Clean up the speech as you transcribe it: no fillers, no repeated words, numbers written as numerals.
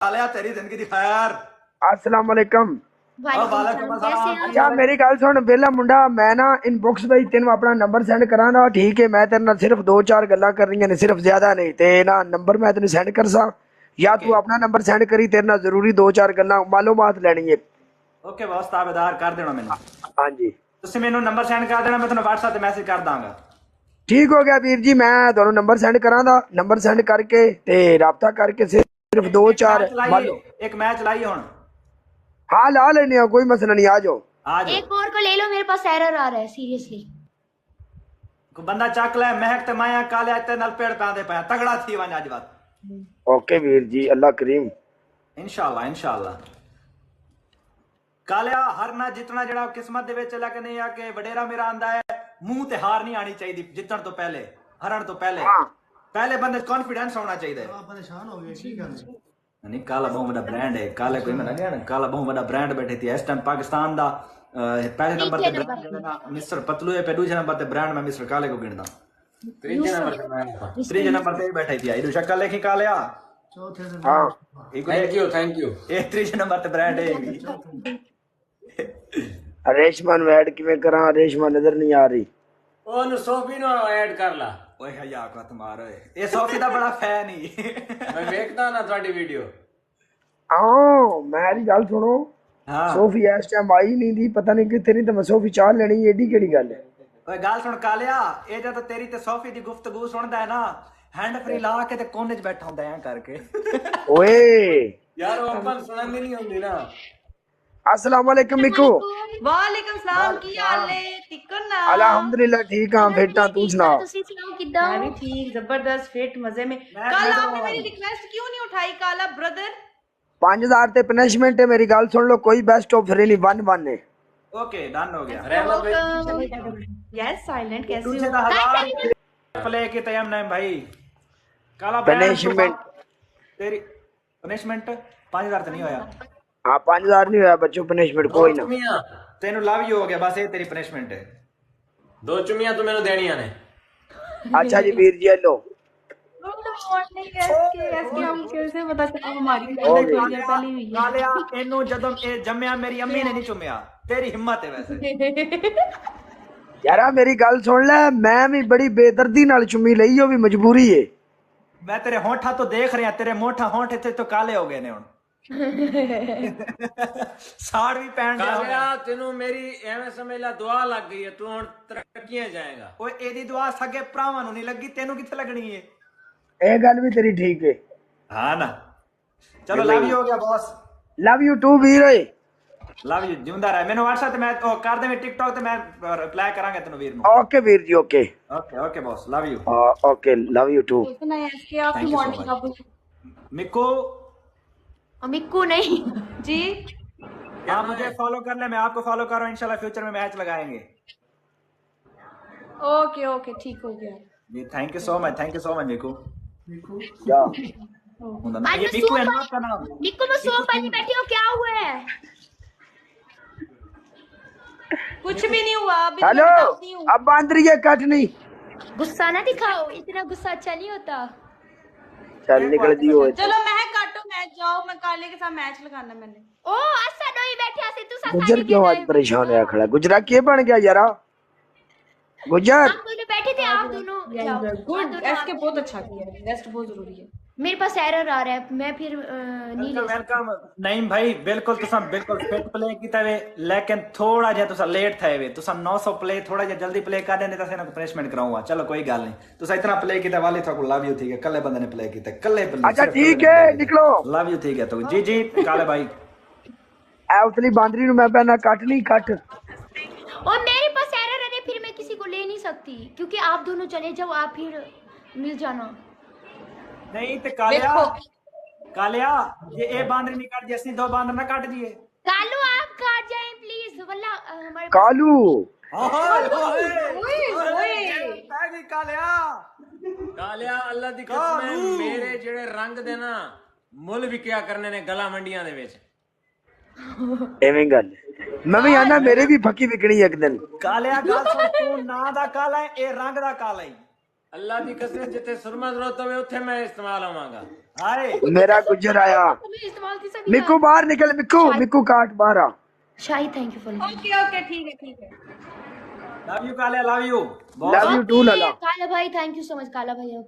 आलिया तेरी जिंदगी दी खैर। अस्सलाम वालेकुम। वालेकुम अस्सलाम। अच्छा मेरी गल सुन वेला मुंडा, मैं ना इनबॉक्स भाई तेन अपना नंबर सेंड करा ना, ठीक है? मैं तेरे नाल सिर्फ 2-4 गल्लां करनियां ने, सिर्फ ज्यादा नहीं। ते ना नंबर मैं तेन सेंड कर सा, या ओके तू अपना नंबर सेंड करी, तेरे नाल जरूरी 2-4 गल्लां मालूमात लेनी है। ओके बॉस, ताबेदार कर देना मैनू। हाँ जी तुसीं मैनू नंबर सेंड कर देना, मैं तेनू WhatsApp ते मैसेज कर दांगा। ठीक हो गया वीर जी, मैं दोनों नंबर सेंड करा दा, नंबर सेंड करके ते राबता करके सिर्फ एक 2-4 मैच लाइए, मालो। एक मैच लाइए हुण। हाँ ला लेने हो, कोई मसला नहीं, आ जाओ। आ जाओ। एक और को ले लो, मेरे पास एरर आ रहा है सीरियसली। कोई बंदा चक ले, महक ते माया काले ते नाल पेड़ पैंदे पे तगड़ा थी वंज अज बात। ओके वीर जी, अल्लाह करीम। इंशाल्लाह इंशाल्लाह। कालिया हर ना जितना जड़ा किस्मत दे विच, लेकिन ये आ कि वडेरा मेरा आंदा है मुंह ते हार नहीं आनी चाहिए जितण तो पहले, हरण तो पहले। हाँ पहले बंदे कॉन्फिडेंस होना चाहिए। परेशान हो गए की गल नहीं काला बहुत बड़ा ब्रांड है, काले कोई मैं गया ना, काला बहुत बड़ा ब्रांड बैठे थी इस टाइम पाकिस्तान दा पहले नंबर ते ब्रांड ना मिस्टर पतलू है, पे दूसरे नंबर ते ब्रांड में मिस्टर काले को गिनदा। तीसरे नंबर ते बैठे थी इदु शक्ल लेखी कालिया। चौथे से हाँ थैंक यू ए तीसरे नंबर ते ब्रांड है। रेशमान में ऐड किवें करा? रेशमा नजर नहीं आ रही। ओनु सोफी नो ऐड कर ला। ओए हया को तुम्हारा ए सोफी दा बड़ा फैन ही। मैं देखदा ना ਤੁਹਾਡੀ ਵੀਡੀਓ। हाँ मेरी गल सुनो, हां सोफी इस टाइम आई नहीं दी, पता नहीं कितने नहीं, तो मैं सोफी चाह लेनी, एडी केड़ी गल है? ओए गल सुन कालिया, ए जद तेरी ते सोफी दी गुफ्तगू सुनदा है ना, हैंड फ्री ला के ते कोने च बैठा हुंदा है करके। ओए यार वो अपन सुनन नहीं होंदी ना। अस्सलाम वालेकुम मिकू। वालेकुम सलाम, की हाल है? टिकन ना अल्हम्दुलिल्लाह ठीक हां बेटा, तू सुना? तुसी सुनाओ किदा? मैं भी ठीक, जबरदस्त फिट मजे में। मैं कल तो- आपने मेरी रिक्वेस्ट क्यों नहीं उठाई काला ब्रदर? 5000 ते पनिशमेंट है, मेरी गल सुन लो, कोई बेस्ट ऑफर नहीं, 1-1 है। ओके डन हो गया। यस साइलेंट कैसे तुझे हो? तो 1000 प्ले के तयम नहीं भाई। काला पनिशमेंट तेरी पनिशमेंट 5000 तो नहीं होया। हाँ 5000 नहीं होया बच्चों, पनिशमेंट कोई ना। ਚੁਮੀਆਂ तेनू लव यू हो गया, बस ये तेरी पनिशमेंट है। ਦੋ ਚੁਮੀਆਂ ਤੂੰ ਮੈਨੂੰ ਦੇਣੀਆਂ ਨੇ। अच्छा जी वीर जी लो। कैसे हम कैसे पता चला हमारी हो गई। पहली हुई है? कालिया एनू जदों ए जम्मिया मेरी अम्मी ने नहीं चुमिया, तेरी हिम्मत है वैसे। यार मेरी गल सुन ले, मैं भी बड़ी बेदर्दी नाल चुम्मी लई, वो भी मजबूरी है। मैं तेरे होठा तो देख रहा, तेरे मोठा होठ इथे तो काले हो गए ने हुन। साड़ भी पहन ਕਾਲਿਆ जा। ਤੈਨੂੰ ਮੇਰੀ ਐਵੇਂ ਸਮਝ ਲੈ ਦੁਆ ਲੱਗ ਗਈ ਹੈ, ਤੂੰ ਹੁਣ ਤਰੱਕੀਆਂ ਜਾਏਗਾ। ओए एदी दुआ सगे भरावां नू नहीं लगी, तेनू किथे लगनी है? ये गल भी तेरी ठीक है। हां ना। चलो लव यू हो गया बॉस। लव यू टू वीर। ओए लव यू जिंदा रहे। मैंने WhatsApp ते मैं कर दे TikTok ते मैं रिप्लाई करांगा तेनू वीर नू। ओके वीर जी okay. Okay okay boss, love you. Okay love you too. इतना ऐसे आपकी Thank you so morning much. का मिक्कू मिक्कू नहीं। जी क्या मुझे फॉलो कर ले, मैं आपको फॉलो कर रहा हूँ, इंशाल्लाह फ्यूचर में मैच लगाएंगे। ओके ओके ठीक हो गया। जी thank you so much Mikku. जा आज ये मैं मिक्कू है ना सोफा आपका नाम? मिक्कू में सोफा नहीं बैठी हो, क्या हुआ है? कुछ भी नहीं हुआ, अभी हेलो, मैं बताती हूँ। अब बांध रही है कट नहीं। गुस्सा ना दिखाओ, इतना गुस्सा अच्छा नहीं होता। चल निकल दी हो। चलो मैं काटो मैच, जाओ, मैं काले के साथ मैच लगाना मैंने। ओ असा डोई बैठे से तू सा गुजर क्यों आज परेशान है खड़ा? गुजरा के बन गया यारा? गुजर हम दोनों बैठे थे, आप दोनों जाओ। गुड, एसके बहुत अच्छा किया, रेस्ट बहुत जरूरी है। मेरे पास एरर आ रहा है, मैं फिर नहीं ले सकती। वेलकम। नहीं भाई बिल्कुल तुसा बिल्कुल फिट प्ले कीता वे, लेकिन थोड़ा जिहा तुसा लेट थे वे। तुसा 900 प्ले थोड़ा जिहा जल्दी प्ले कर देने, तां इन्हां को पनिशमेंट कराऊंगा। चलो कोई गल नहीं, तुसा इतना प्ले कीता वाले तो लव यू ठीक है, कल्ले बंदे ने प्ले कीता, कल्ले बंदे। अच्छा ठीक है निकलो। लव यू ठीक है तो जी जी काले भाई। ए उतली बांदरी नु मैं पहना कट नहीं कट। और मेरे पास एरर है, फिर मैं किसी को ले नहीं सकती, क्योंकि आप दोनों चले जाओ, आप फिर मिल जाना। नहीं ते कालिया कालिया ये ए बांदर नहीं काट जैसे दो बांदर ना काट दिए। कालू आप काट जाएं प्लीज, वल्ला हमारे कालू कालिया ਕਾਲਿਆ ਅੱਲਾ ਦੀ ਕਸਮ ਹੈ, ਮੇਰੇ ਜਿਹੜੇ ਰੰਗ ਦੇ ਨਾ ਮੁੱਲ ਵਿਕਿਆ ਕਰਨੇ ਨੇ ਗਲਾ ਮੰਡੀਆਂ ਦੇ ਵਿੱਚ। एवें गल मैं भी आना, मेरे भी फकी विकनी एक दिन। कालिया गल सुन, तू ना दा काला है, ए रंग दा काला है। ਅੱਲਾ ਦੀ ਕਸਮ ਜਿੱਥੇ ਸੁਰਮਾ ਜ਼ਰੂਰਤ ਹੋਵੇ ਉੱਥੇ ਮੈਂ ਇਸਤੇਮਾਲ ਆਵਾਂਗਾ। हाय मेरा गुजर आया। तुम्हें इस्तेमाल थी सभी मिक्कू बाहर निकल, मिक्कू मिक्कू काट बाहर आ। Shahi thank you for okay okay ठीक है ठीक है। लव यू काले, love you love you too लाला। काला भाई थैंक यू सो मच काला भाई।